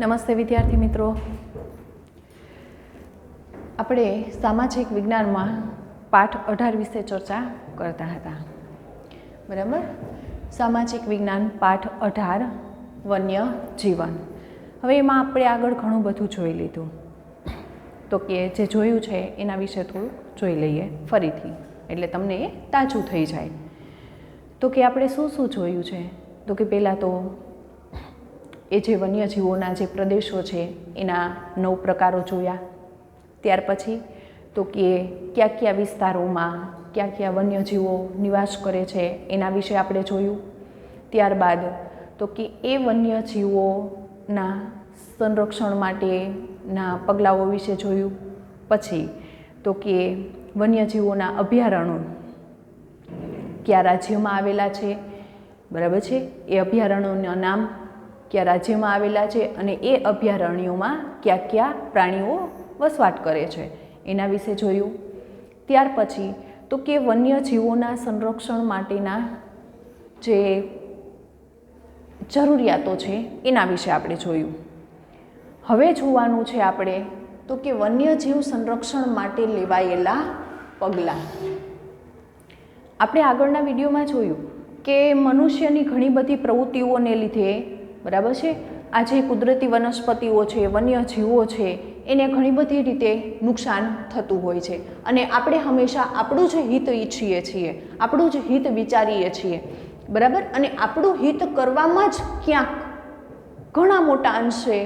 નમસ્તે વિદ્યાર્થી મિત્રો, આપણે સામાજિક વિજ્ઞાનમાં પાઠ 18 વિશે ચર્ચા કરતા હતા. બરાબર. સામાજિક વિજ્ઞાન પાઠ 18 વન્ય જીવન. હવે એમાં આપણે આગળ ઘણું બધું જોઈ લીધું, તો કે જે જોયું છે એના વિશે થોડું જોઈ લઈએ ફરીથી, એટલે તમને એ તાજું થઈ જાય. તો કે આપણે શું શું જોયું છે, તો કે પહેલાં તો એ જે વન્યજીવોના જે પ્રદેશો છે એના 9 પ્રકારો જોયા. ત્યાર પછી તો કે કયા કયા વિસ્તારોમાં કયા કયા વન્યજીવો નિવાસ કરે છે એના વિશે આપણે જોયું. ત્યારબાદ તો કે એ વન્યજીવોના સંરક્ષણ માટેના પગલાઓ વિશે જોયું. પછી તો કે વન્યજીવોના અભયારણ્યો કયા રાજ્યમાં આવેલા છે, બરાબર છે, એ અભયારણ્યોના નામ કયા રાજ્યમાં આવેલા છે અને એ અભયારણ્યોમાં કયા કયા પ્રાણીઓ વસવાટ કરે છે એના વિશે જોયું. ત્યાર પછી તો કે વન્યજીવોના સંરક્ષણ માટેના જે જરૂરિયાતો છે એના વિશે આપણે જોયું. હવે જોવાનું છે આપણે તો કે વન્યજીવ સંરક્ષણ માટે લેવાયેલા પગલાં. આપણે આગળના વિડીયોમાં જોયું કે મનુષ્યની ઘણી બધી પ્રવૃત્તિઓને લીધે, બરાબર છે, આ જે કુદરતી વનસ્પતિઓ છે, વન્યજીવો છે, એને ઘણી બધી રીતે નુકસાન થતું હોય છે અને આપણે હંમેશા આપણું જ હિત ઈચ્છીએ છીએ, આપણું જ હિત વિચારીએ છીએ, બરાબર. અને આપણું હિત કરવામાં જ ક્યાંક ઘણા મોટા અંશે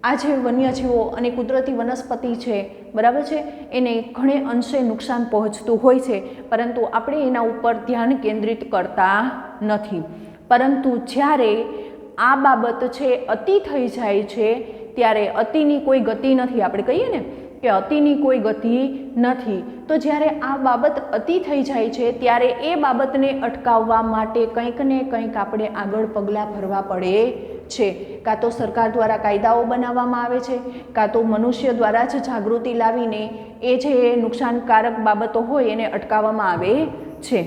આ જે વન્યજીવો અને કુદરતી વનસ્પતિ છે, બરાબર છે, એને ઘણે અંશે નુકસાન પહોંચતું હોય છે, પરંતુ આપણે એના ઉપર ધ્યાન કેન્દ્રિત કરતા નથી. પરંતુ જ્યારે આ બાબત છે અતિ થઈ જાય છે ત્યારે અતિની કોઈ ગતિ નથી. આપણે કહીએ ને કે અતિની કોઈ ગતિ નથી. તો જ્યારે આ બાબત અતિ થઈ જાય છે ત્યારે એ બાબતને અટકાવવા માટે કંઈક ને કંઈક આપણે આગળ પગલાં ભરવા પડે છે. કાં તો સરકાર દ્વારા કાયદાઓ બનાવવામાં આવે છે, કાં તો મનુષ્ય દ્વારા જ જાગૃતિ લાવીને એ જે નુકસાનકારક બાબતો હોય એને અટકાવવામાં આવે છે.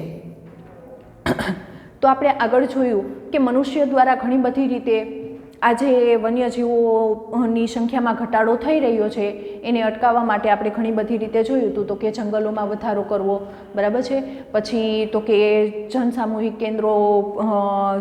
તો આપણે આગળ જોયું કે મનુષ્ય દ્વારા ઘણી બધી રીતે આજે વન્યજીવોની સંખ્યામાં ઘટાડો થઈ રહ્યો છે એને અટકાવવા માટે આપણે ઘણી બધી રીતે જોયું હતું. તો કે જંગલોમાં વધારો કરવો, બરાબર છે, પછી તો કે જનસામૂહિક કેન્દ્રો,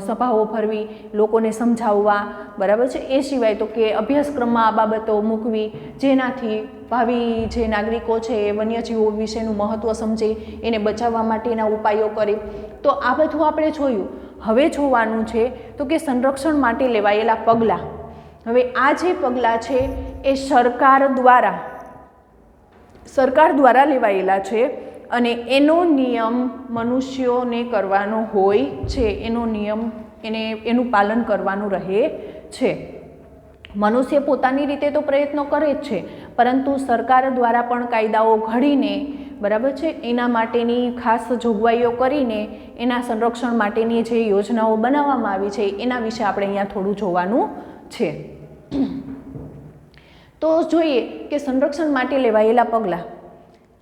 સભાઓ ભરવી, લોકોને સમજાવવા, બરાબર છે. એ સિવાય તો કે અભ્યાસક્રમમાં આ બાબતો મૂકવી, જેનાથી ભાવિ જે નાગરિકો છે એ વન્યજીવો વિશેનું મહત્ત્વ સમજે, એને બચાવવા માટેના ઉપાયો કરે. તો આ બધું આપણે જોયું. હવે જોવાનું છે તો કે સંરક્ષણ માટે લેવાયેલા પગલાં. હવે આ જે પગલાં છે એ સરકાર દ્વારા લેવાયેલા છે અને એનો નિયમ મનુષ્યોને કરવાનો હોય છે. એનો નિયમ એનું પાલન કરવાનું રહે છે. મનુષ્ય પોતાની રીતે તો પ્રયત્નો કરે જ છે, પરંતુ સરકાર દ્વારા પણ કાયદાઓ ઘડીને, બરાબર છે, એના માટેની ખાસ જોગવાઈઓ કરીને એના સંરક્ષણ માટેની જે યોજનાઓ બનાવવામાં આવી છે એના વિશે આપણે અહીંયા થોડું જોવાનું છે. તો જોઈએ કે સંરક્ષણ માટે લેવાયેલા પગલાં.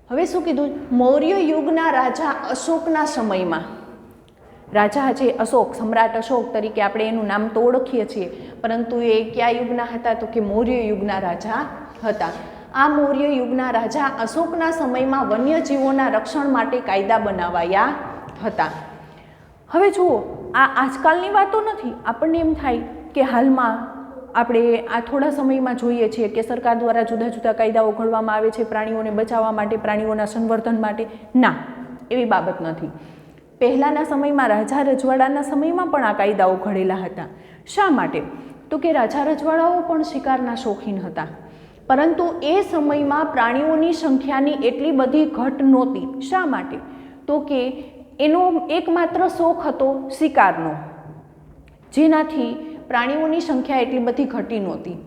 હવે શું કીધું? મૌર્ય યુગના રાજા અશોકના સમયમાં, રાજા જે અશોક, સમ્રાટ અશોક તરીકે આપણે એનું નામ તો ઓળખીએ છીએ, પરંતુ એ કયા યુગના હતા? તો કે મૌર્ય યુગના રાજા હતા. આ મૌર્ય યુગના રાજા અશોકના સમયમાં વન્યજીવોના રક્ષણ માટે કાયદા બનાવાયા હતા. હવે જુઓ, આ આજકાલની વાતો નથી. આપણને એમ થાય કે હાલમાં આપણે આ થોડા સમયમાં જોઈએ છીએ કે સરકાર દ્વારા જુદા જુદા કાયદાઓ ઘડવામાં આવે છે પ્રાણીઓને બચાવવા માટે, પ્રાણીઓના સંવર્ધન માટે. ના, એવી બાબત નથી. પહેલાંના સમયમાં, રાજા રજવાડાના સમયમાં પણ આ કાયદાઓ ઘડેલા હતા. શા માટે? તો કે રાજા રજવાડાઓ પણ શિકારના શોખીન હતા, પરંતુ એ સમયમાં પ્રાણીઓની સંખ્યાની એટલી બધી ઘટ નહોતી. શા માટે? તો કે એનો એકમાત્ર શોખ હતો શિકારનો, જેનાથી પ્રાણીઓની સંખ્યા એટલી બધી ઘટી નહોતી.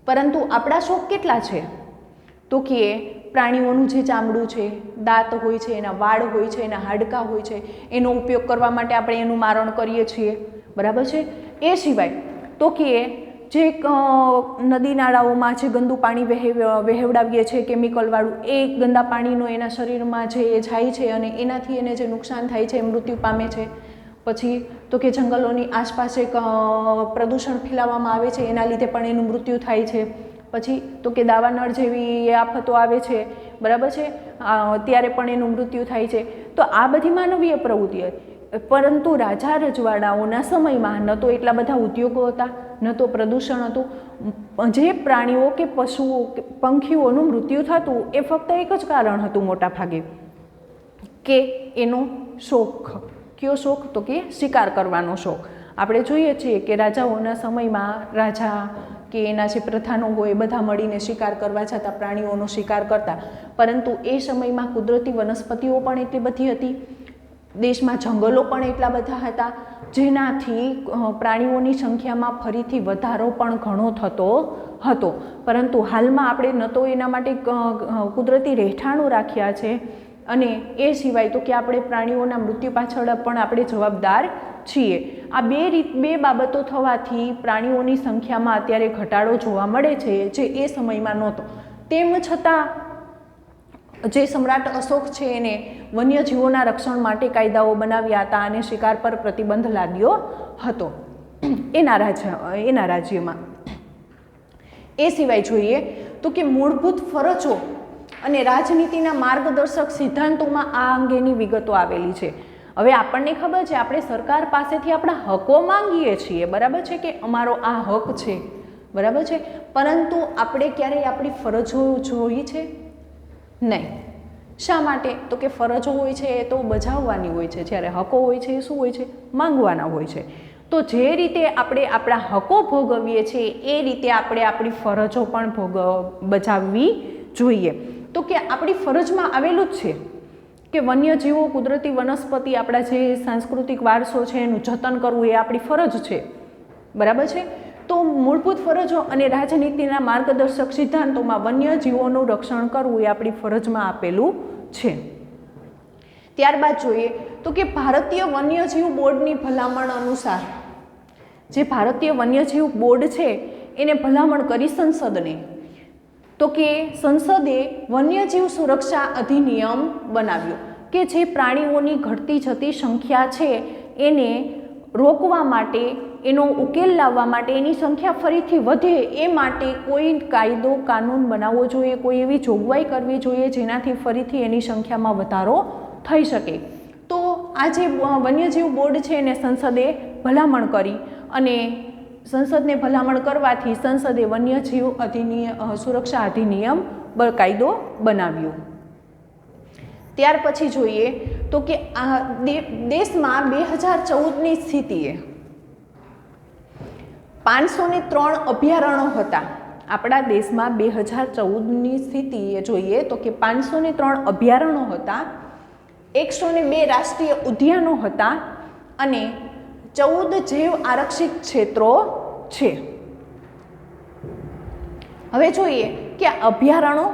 પરંતુ આપણા શોખ કેટલા છે? તો કે પ્રાણીઓનું જે ચામડું છે, દાંત હોય છે, એના વાળ હોય છે, એના હાડકાં હોય છે, એનો ઉપયોગ કરવા માટે આપણે એનું મારણ કરીએ છીએ, બરાબર છે. એ સિવાય તો કે જે નદી નાળાઓમાં જે ગંદુ પાણી વહેવડાવીએ છીએ કેમિકલવાળું, એ ગંદા પાણીનો એના શરીરમાં જે જાય છે અને એનાથી એને જે નુકસાન થાય છે, મૃત્યુ પામે છે. પછી તો કે જંગલોની આસપાસ એક પ્રદૂષણ ફેલાવવામાં આવે છે, એના લીધે પણ એનું મૃત્યુ થાય છે. પછી તો કે દાવાનળ જેવી આફતો આવે છે, બરાબર છે, ત્યારે પણ એનું મૃત્યુ થાય છે. તો આ બધી માનવીય પ્રવૃત્તિ હતી. પરંતુ રાજા રજવાડાઓના સમયમાં ન તો એટલા બધા ઉદ્યોગો હતા, ન તો પ્રદૂષણ હતું. જે પ્રાણીઓ કે પશુઓ કે પંખીઓનું મૃત્યુ થતું એ ફક્ત એક જ કારણ હતું મોટા ભાગે, કે એનો શોખ. કયો શોખ? તો કે શિકાર કરવાનો શોખ. આપણે જોઈએ છીએ કે રાજાઓના સમયમાં રાજા કે એના જે પ્રધાનો હોય બધા મળીને શિકાર કરવા જતા, પ્રાણીઓનો શિકાર કરતા. પરંતુ એ સમયમાં કુદરતી વનસ્પતિઓ પણ એટલી બધી હતી, દેશમાં જંગલો પણ એટલા બધા હતા, જેનાથી પ્રાણીઓની સંખ્યામાં ફરીથી વધારો પણ ઘણો થતો હતો. પરંતુ હાલમાં આપણે ન તો એના માટે કુદરતી રહેઠાણો રાખ્યા છે, અને એ સિવાય તો કે આપણે પ્રાણીઓના મૃત્યુ પાછળ પણ આપણે જવાબદાર છીએ. આ બે બાબતો થવાથી પ્રાણીઓની સંખ્યામાં અત્યારે ઘટાડો જોવા મળે છે, જે એ સમયમાં નહોતો. તેમ છતાં જે સમ્રાટ અશોક છે એને વન્યજીવોના રક્ષણ માટે કાયદાઓ બનાવ્યા હતા અને શિકાર પર પ્રતિબંધ લાદ્યો હતો એના રાજ્યમાં. એ સિવાય જોઈએ તો કે મૂળભૂત ફરજો અને રાજનીતિના માર્ગદર્શક સિદ્ધાંતોમાં આ અંગેની વિગતો આવેલી છે. હવે આપણને ખબર છે, આપણે સરકાર પાસેથી આપણા હકો માંગીએ છીએ, બરાબર છે, કે અમારો આ હક છે, બરાબર છે, પરંતુ આપણે ક્યારેય આપણી ફરજો જોઈ છે? નહીં. શા માટે? તો કે ફરજો હોય છે એ તો બજાવવાની હોય છે, જ્યારે હકો હોય છે એ શું હોય છે? માંગવાના હોય છે. તો જે રીતે આપણે આપણા હકો ભોગવીએ છીએ એ રીતે આપણે આપણી ફરજો પણ બજાવવી જોઈએ. તો કે આપણી ફરજમાં આવેલું જ છે કે વન્યજીવો, કુદરતી વનસ્પતિ, આપણા જે સાંસ્કૃતિક વારસો છે એનું જતન કરવું એ આપણી ફરજ છે, બરાબર છે. તો મૂળભૂત ફરજો અને રાજનીતિના માર્ગદર્શક સિદ્ધાંતોમાં વન્યજીવોનું રક્ષણ કરવું એ આપણી ફરજમાં આપેલું છે. ત્યારબાદ જોઈએ તો કે ભારતીય વન્યજીવ બોર્ડની ભલામણ અનુસાર, જે ભારતીય વન્યજીવ બોર્ડ છે એને ભલામણ કરી સંસદને, તો કે સંસદે વન્યજીવ સુરક્ષા અધિનિયમ બનાવ્યો કે જે પ્રાણીઓની ઘટતી જતી સંખ્યા છે એને રોકવા માટે, એનો ઉકેલ લાવવા માટે, એની સંખ્યા ફરીથી વધે એ માટે કોઈ કાયદો કાનૂન બનાવવો જોઈએ, કોઈ એવી જોગવાઈ કરવી જોઈએ જેનાથી ફરીથી એની સંખ્યામાં વધારો થઈ શકે. તો આ જે વન્યજીવ બોર્ડ છે એને સંસદે ભલામણ કરી, અને સંસદને ભલામણ કરવાથી સંસદે વન્યજીવ સુરક્ષા અધિનિયમ કાયદો બનાવ્યો. ત્યાર પછી જોઈએ તો કે આ દેશમાં 2014ની સ્થિતિએ 503 અભયારણ્યો હતા. આપણા દેશમાં 2014ની સ્થિતિએ જોઈએ તો કે 503 અભયારણ્યો હતા, 102 રાષ્ટ્રીય ઉદ્યાનો હતા અને 14 જૈવ આરક્ષિત ક્ષેત્રો છે. હવે જોઈએ કે અભયારણ્યો,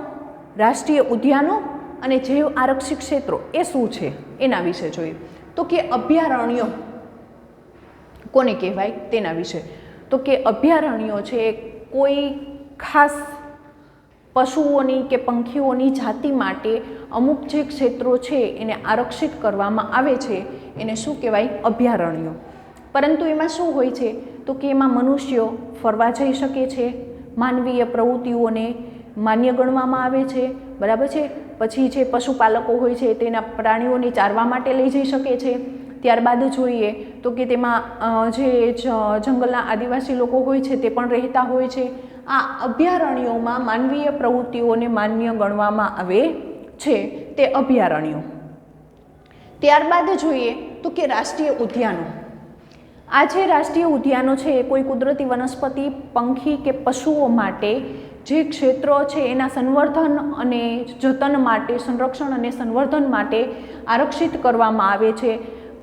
રાષ્ટ્રીય ઉદ્યાનો અને જૈવ આરક્ષિત ક્ષેત્રો એ શું છે એના વિશે જોઈએ. તો કે અભયારણ્યો કોને કહેવાય તેના વિશે. તો કે અભયારણ્યો છે કોઈ ખાસ પશુઓની કે પંખીઓની જાતિ માટે અમુક જે ક્ષેત્રો છે એને આરક્ષિત કરવામાં આવે છે, એને શું કહેવાય? અભયારણ્યો. પરંતુ એમાં શું હોય છે? તો કે એમાં મનુષ્યો ફરવા જઈ શકે છે, માનવીય પ્રવૃત્તિઓને માન્ય ગણવામાં આવે છે, બરાબર છે. પછી જે પશુપાલકો હોય છે તેના પ્રાણીઓને ચારવા માટે લઈ જઈ શકે છે. ત્યારબાદ જોઈએ તો કે તેમાં જે જંગલના આદિવાસી લોકો હોય છે તે પણ રહેતા હોય છે. આ અભયારણ્યોમાં માનવીય પ્રવૃત્તિઓને માન્ય ગણવામાં આવે છે, તે અભયારણ્યો. ત્યારબાદ જોઈએ તો કે રાષ્ટ્રીય ઉદ્યાનો. આ જે રાષ્ટ્રીય ઉદ્યાનો છે એ કોઈ કુદરતી વનસ્પતિ, પંખી કે પશુઓ માટે જે ક્ષેત્રો છે એના સંવર્ધન અને જતન માટે, સંરક્ષણ અને સંવર્ધન માટે આરક્ષિત કરવામાં આવે છે.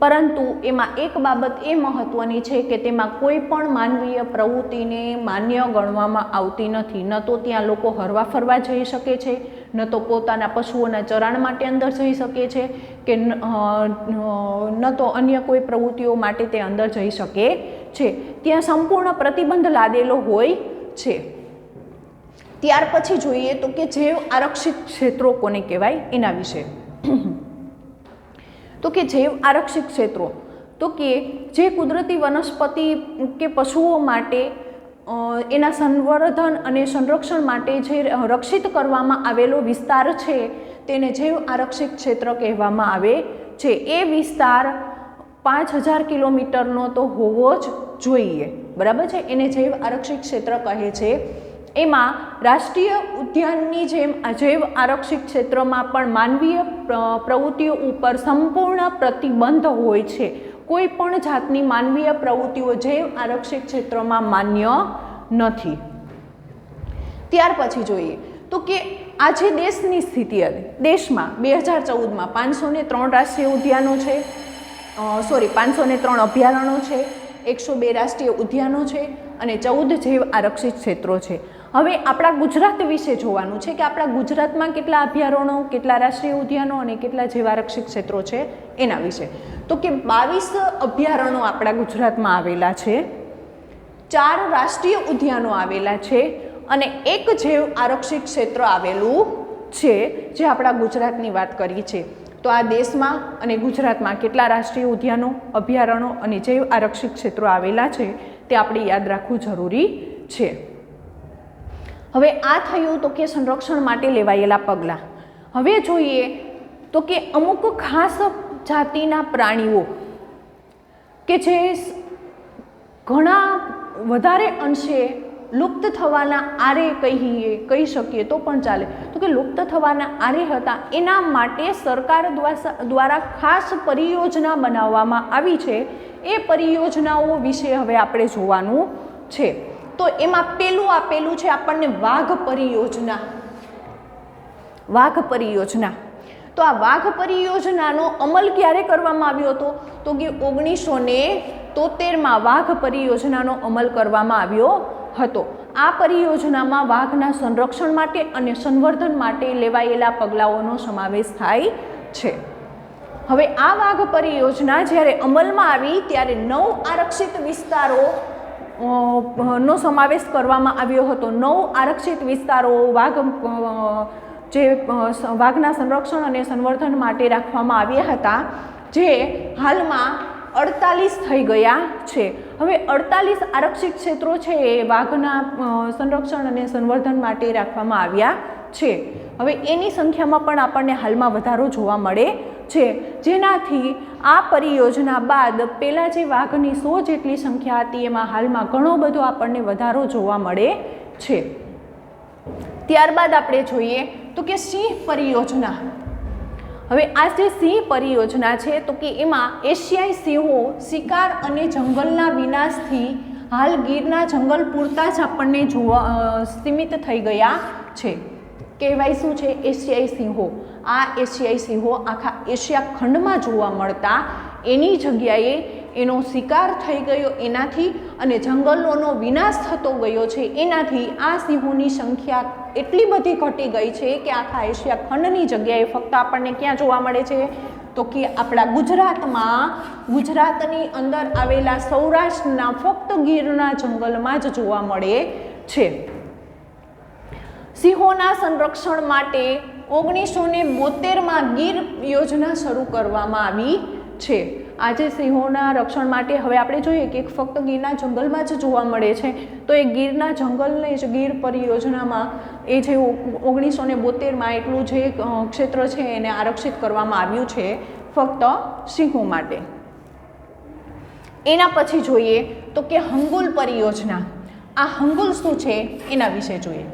પરંતુ એમાં એક બાબત એ મહત્ત્વની છે કે તેમાં કોઈ પણ માનવીય પ્રવૃત્તિને માન્ય ગણવામાં આવતી નથી. ન તો ત્યાં લોકો હરવા ફરવા જઈ શકે છે, ન તો પોતાના પશુઓના ચરાણ માટે અંદર જઈ શકે છે, કે ન તો અન્ય કોઈ પ્રવૃત્તિઓ માટે તે અંદર જઈ શકે છે. ત્યાં સંપૂર્ણ પ્રતિબંધ લાદેલો હોય છે. ત્યાર પછી જોઈએ તો કે જૈવ આરક્ષિત ક્ષેત્રો કોને કહેવાય એના વિશે. તો કે જૈવ આરક્ષિત ક્ષેત્રો, તો કે જે કુદરતી વનસ્પતિ કે પશુઓ માટે એના સંવર્ધન અને સંરક્ષણ માટે જે રક્ષિત કરવામાં આવેલો વિસ્તાર છે તેને જૈવ આરક્ષિત ક્ષેત્ર કહેવામાં આવે છે. એ વિસ્તાર 5000 કિલોમીટરનો તો હોવો જ જોઈએ, બરાબર છે, એને જૈવ આરક્ષિત ક્ષેત્ર કહે છે. એમાં રાષ્ટ્રીય ઉદ્યાનની જેમ આ જૈવ આરક્ષિત ક્ષેત્રમાં પણ માનવીય પ્રવૃત્તિઓ ઉપર સંપૂર્ણ પ્રતિબંધ હોય છે. કોઈ પણ જાતની માનવીય પ્રવૃત્તિઓ જૈવ આરક્ષિત ક્ષેત્રમાં માન્ય નથી. ત્યાર પછી જોઈએ તો કે આજે દેશની સ્થિતિ હતી. દેશમાં 2014માં 503 રાષ્ટ્રીય ઉદ્યાનો છે, 503 અભયારણ્યો છે, 102 રાષ્ટ્રીય ઉદ્યાનો છે અને 14 જૈવ આરક્ષિત ક્ષેત્રો છે. હવે આપણા ગુજરાત વિશે જોવાનું છે કે આપણા ગુજરાતમાં કેટલા અભયારણ્યો, કેટલા રાષ્ટ્રીય ઉદ્યાનો અને કેટલા જૈવ આરક્ષિત ક્ષેત્રો છે એના વિશે. તો કે 22 અભયારણ્યો આપણા ગુજરાતમાં આવેલા છે, 4 રાષ્ટ્રીય ઉદ્યાનો આવેલા છે અને 1 જૈવ આરક્ષિત ક્ષેત્ર આવેલું છે, જે આપણા ગુજરાતની વાત કરી છે. તો આ દેશમાં અને ગુજરાતમાં કેટલા રાષ્ટ્રીય ઉદ્યાનો, અભયારણ્યો અને જૈવ આરક્ષિત ક્ષેત્રો આવેલા છે તે આપણે યાદ રાખવું જરૂરી છે. હવે આ થયું તો કે સંરક્ષણ માટે લેવાયેલા પગલાં. હવે જોઈએ તો કે અમુક ખાસ જાતિના પ્રાણીઓ કે જે ઘણા વધારે અંશે લુપ્ત થવાના આરે કહી શકીએ તો પણ ચાલે, તો કે લુપ્ત થવાના આરે હતા, એના માટે સરકાર દ્વારા ખાસ પરિયોજના બનાવવામાં આવી છે. એ પરિયોજનાઓ વિશે હવે આપણે જોવાનું છે. તો એમાં પેલું આપેલું છે આપણને વાઘ પરિયોજના. વાઘ પરિયોજના, તો આ વાઘ પરિયોજનાનો અમલ ક્યારે કરવામાં આવ્યો હતો? તો કે 1973માં વાઘ પરિયોજનાનો અમલ કરવામાં આવ્યો હતો. આ પરિયોજનામાં વાઘના સંરક્ષણ માટે અને સંવર્ધન માટે લેવાયેલા પગલાઓનો સમાવેશ થાય છે. હવે આ વાઘ પરિયોજના જ્યારે અમલમાં આવી ત્યારે 9 આરક્ષિત વિસ્તારો નો સમાવેશ કરવામાં આવ્યો હતો. 9 આરક્ષિત વિસ્તારો વાઘના સંરક્ષણ અને સંવર્ધન માટે રાખવામાં આવ્યા હતા, જે હાલમાં 48 થઈ ગયા છે. હવે 48 આરક્ષિત ક્ષેત્રો છે એ વાઘના સંરક્ષણ અને સંવર્ધન માટે રાખવામાં આવ્યા છે. હવે એની સંખ્યામાં પણ આપણને હાલમાં વધારો જોવા મળે છે, જેનાથી આ પરિયોજના બાદ પહેલાં જે વાઘની 100 જેટલી સંખ્યા હતી એમાં હાલમાં ઘણો બધો આપણને વધારો જોવા મળે છે. ત્યારબાદ આપણે જોઈએ તો કે સિંહ પરિયોજના. હવે આ જે સિંહ પરિયોજના છે તો કે એમાં એશિયાઈ સિંહો શિકાર અને જંગલના વિનાશથી હાલ ગીરના જંગલ પૂરતા જ આપણને સીમિત થઈ ગયા છે. કહેવાય શું છે? એશિયાઈ સિંહો. આ એશિયાઈ સિંહો આખા એશિયા ખંડમાં જોવા મળતા, એની જગ્યાએ એનો શિકાર થઈ ગયો એનાથી અને જંગલોનો વિનાશ થતો ગયો છે, એનાથી આ સિંહોની સંખ્યા એટલી બધી ઘટી ગઈ છે કે આખા એશિયા ખંડની જગ્યાએ ફક્ત આપણને ક્યાં જોવા મળે છે? તો કે આપણા ગુજરાતમાં, ગુજરાતની અંદર આવેલા સૌરાષ્ટ્રના ફક્ત ગીરના જંગલમાં જ જોવા મળે છે. સિંહોના સંરક્ષણ માટે 1972માં ગીર યોજના શરૂ કરવામાં આવી છે. આજે સિંહોના રક્ષણ માટે હવે આપણે જોઈએ કે ફક્ત ગીરના જંગલમાં જ જોવા મળે છે, તો એ ગીરના જંગલને જ ગીર પરિયોજનામાં એ જે 1972માં એટલું જે ક્ષેત્ર છે એને આરક્ષિત કરવામાં આવ્યું છે ફક્ત સિંહો માટે. એના પછી જોઈએ તો કે હંગુલ પરિયોજના. આ હંગુલ શું છે એના વિશે જોઈએ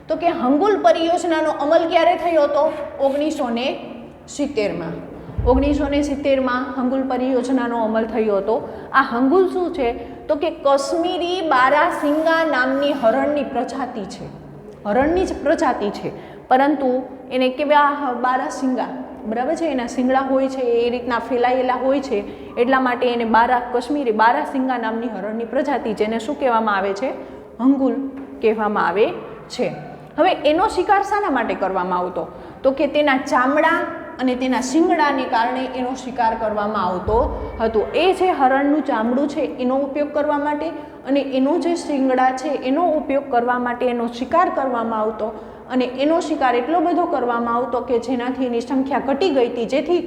તો કે હંગુલ પરિયોજનાનો અમલ ક્યારે થયો હતો? 1970માં. 1970માં હંગુલ પરિયોજનાનો અમલ થયો હતો. આ હંગુલ શું છે? તો કે કશ્મીરી બારાસિંગા નામની હરણની પ્રજાતિ છે. હરણની જ પ્રજાતિ છે, પરંતુ એને કેવા બારાસિંગા, બરાબર છે, એના શિંગડા હોય છે એ રીતના ફેલાયેલા હોય છે, એટલા માટે એને કશ્મીરી બારાસિંગા નામની હરણની પ્રજાતિ, જેને શું કહેવામાં આવે છે? હંગુલ કહેવામાં આવે છે. હવે એનો શિકાર શાના માટે કરવામાં આવતો? તો કે તેના ચામડા અને તેના શિંગડાને કારણે એનો શિકાર કરવામાં આવતો હતો. એ જે હરણનું ચામડું છે એનો ઉપયોગ કરવા માટે અને એનો જે શિંગડા છે એનો ઉપયોગ કરવા માટે એનો શિકાર કરવામાં આવતો, અને એનો શિકાર એટલો બધો કરવામાં આવતો કે જેનાથી એની સંખ્યા ઘટી ગઈ હતી, જેથી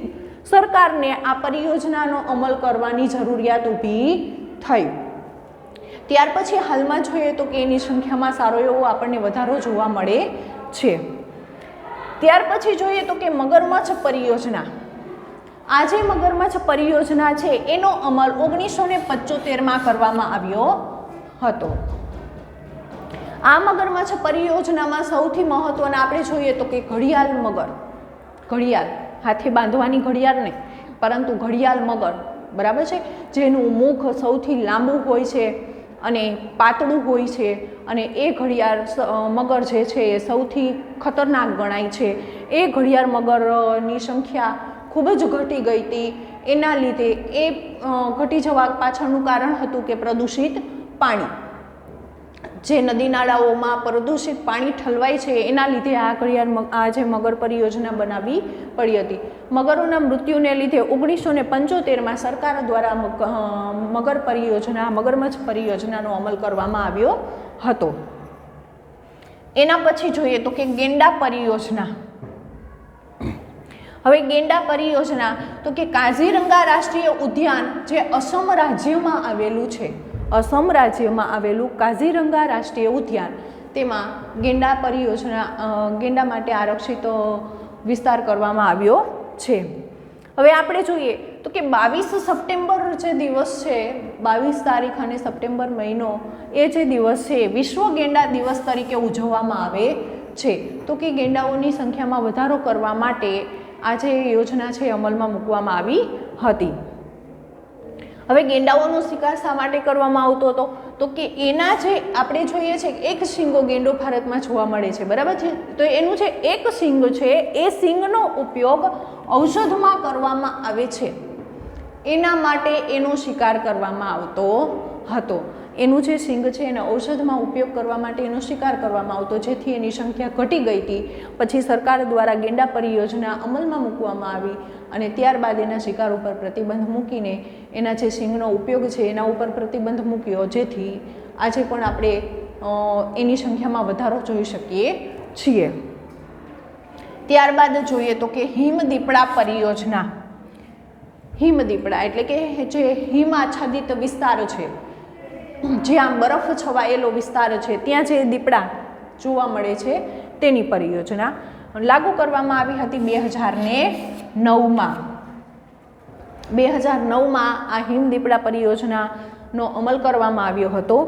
સરકારને આ પરિયોજનાનો અમલ કરવાની જરૂરિયાત ઊભી થઈ. ત્યાર પછી હાલમાં જોઈએ તો કે એની સંખ્યામાં સારો એવો આપણને વધારો જોવા મળે છે. ત્યાર પછી જોઈએ તો કે મગરમચ્છ પરિયોજના. આ જે મગરમચ્છ પરિયોજના છે એનો અમલ 1975માં કરવામાં આવ્યો હતો. આ મગરમચ્છ પરિયોજનામાં સૌથી મહત્વના આપણે જોઈએ તો કે ઘડિયાળ મગર, ઘડિયાળ હાથે બાંધવાની ઘડિયાળ નહીં પરંતુ ઘડિયાળ મગર, બરાબર છે, જેનું મુખ સૌથી લાંબુ હોય છે અને પાતળું હોય છે અને એ ઘડિયાળ મગર જે છે એ સૌથી ખતરનાક ગણાય છે. એ ઘડિયાળ મગરની સંખ્યા ખૂબ જ ઘટી ગઈ હતી. એના લીધે એ ઘટી જવા પાછળનું કારણ હતું કે પ્રદૂષિત પાણી, જે નદી નાળાઓમાં પ્રદૂષિત પાણી ઠલવાય છે એના લીધે આ જે મગર પરિયોજના બનાવવી પડી હતી. મગરોના મૃત્યુને લીધે 1975માં સરકાર દ્વારા મગરમચ્છ પરિયોજનાનો અમલ કરવામાં આવ્યો હતો. એના પછી જોઈએ તો કે ગેંડા પરિયોજના. હવે ગેંડા પરિયોજના તો કે કાઝીરંગા રાષ્ટ્રીય ઉદ્યાન જે અસમ રાજ્યમાં આવેલું છે, અસમ રાજ્યમાં આવેલું કાઝીરંગા રાષ્ટ્રીય ઉદ્યાન, તેમાં ગેંડા પરિયોજના, ગેંડા માટે આરક્ષિત વિસ્તાર કરવામાં આવ્યો છે. હવે આપણે જોઈએ તો કે 22 સપ્ટેમ્બર જે દિવસ છે, 22 તારીખ અને સપ્ટેમ્બર મહિનો, એ જે દિવસ છે વિશ્વ ગેંડા દિવસ તરીકે ઉજવવામાં આવે છે. તો કે ગેંડાઓની સંખ્યામાં વધારો કરવા માટે આ જે યોજના છે અમલમાં મૂકવામાં આવી હતી. હવે ગેંડાઓનો શિકાર શા માટે કરવામાં આવતો હતો? તો કે એના જે આપણે જોઈએ છે એક શીંગો ગેંડો ભારતમાં જોવા મળે છે, બરાબર છે. તો એનું જે એક શીંગ છે એ શીંગનો ઉપયોગ ઔષધમાં કરવામાં આવે છે, એના માટે એનો શિકાર કરવામાં આવતો હતો. એનું જે શીંગ છે એનો ઔષધમાં ઉપયોગ કરવા માટે એનો શિકાર કરવામાં આવતો, જેથી એની સંખ્યા ઘટી ગઈ હતી. પછી સરકાર દ્વારા ગેંડા પરિયોજના અમલમાં મૂકવામાં આવી અને ત્યારબાદ એના શિકાર ઉપર પ્રતિબંધ મૂકીને એના જે શીંગનો ઉપયોગ છે એના ઉપર પ્રતિબંધ મૂક્યો, જેથી આજે પણ આપણે એની સંખ્યામાં વધારો જોઈ શકીએ છીએ. ત્યારબાદ જોઈએ તો કે હિમદીપડા પરિયોજના. હિમદીપડા એટલે કે જે હિમ આચ્છાદિત વિસ્તાર છે, જ્યાં બરફ છવાયેલો વિસ્તાર છે, ત્યાં જે દીપડા જોવા મળે છે તેની પરિયોજના લાગુ કરવામાં આવી હતી 2009માં. 2009માં આ હિમદીપડા પરિયોજનાનો અમલ કરવામાં આવ્યો હતો.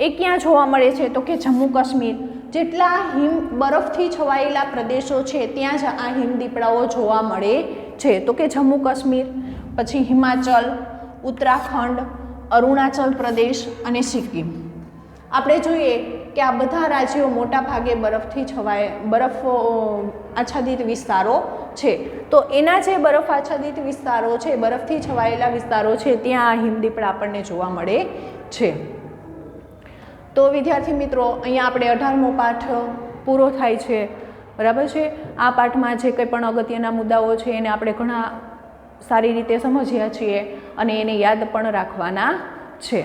એ ક્યાં જોવા મળે છે? તો કે જમ્મુ કાશ્મીર. જેટલા બરફથી છવાયેલા પ્રદેશો છે ત્યાં જ આ હિમદીપડાઓ જોવા મળે છે. તો કે જમ્મુ કાશ્મીર, પછી હિમાચલ, ઉત્તરાખંડ, અરુણાચલ પ્રદેશ અને સિક્કિમ. આપણે જોઈએ કે આ બધા રાજ્યો મોટા ભાગે બરફ આચ્છાદિત વિસ્તારો છે. તો એના જે બરફ આચ્છાદિત વિસ્તારો છે, બરફથી છવાયેલા વિસ્તારો છે, ત્યાં આ હિમદીપડા આપણને જોવા મળે છે. તો વિદ્યાર્થી મિત્રો, અહીંયા આપણે 18મો પાઠ પૂરો થાય છે, બરાબર છે. આ પાઠમાં જે કંઈ પણ અગત્યના મુદ્દાઓ છે એને આપણે ઘણા સારી રીતે સમજ્યા છીએ અને એને યાદ પણ રાખવાના છે.